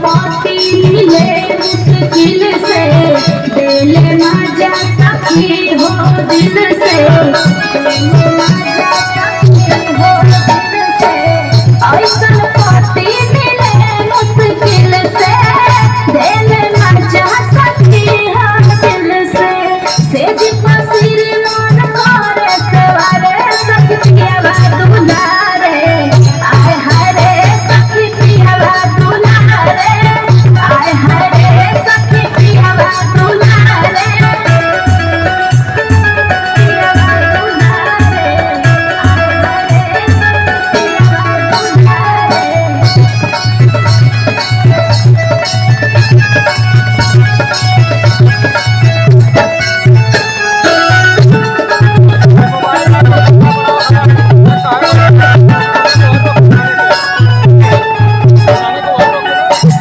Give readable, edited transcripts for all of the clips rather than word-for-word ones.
पाती मिले मुश्किल से दिल मजा सखी हो दिल से मजा सखी हो दिल से ऐसा पाती मिले मुश्किल से दिल मजा सखी हो दिल से पसीर मन करे सवारे सखी पिया दुलारे आय हरे सखी पिया दुलारे आय हरे सखी पिया दुलारे पिया दुलारे आय हरे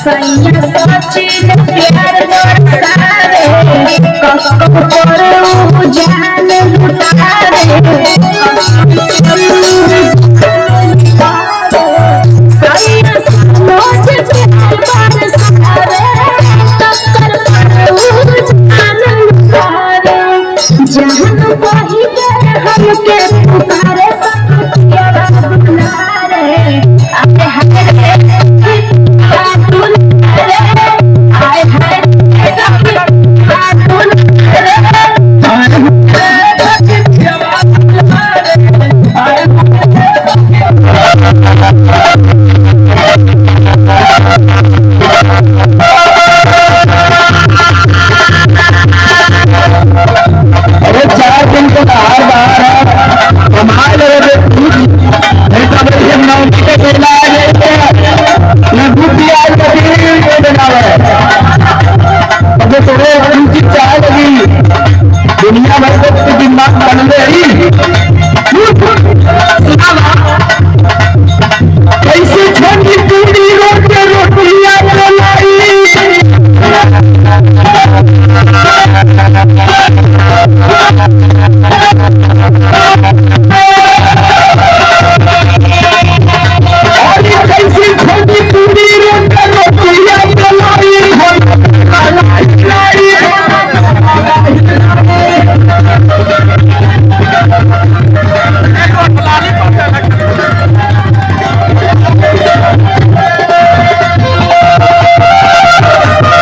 सैया सचिन प्यार बरसावे कब पर जान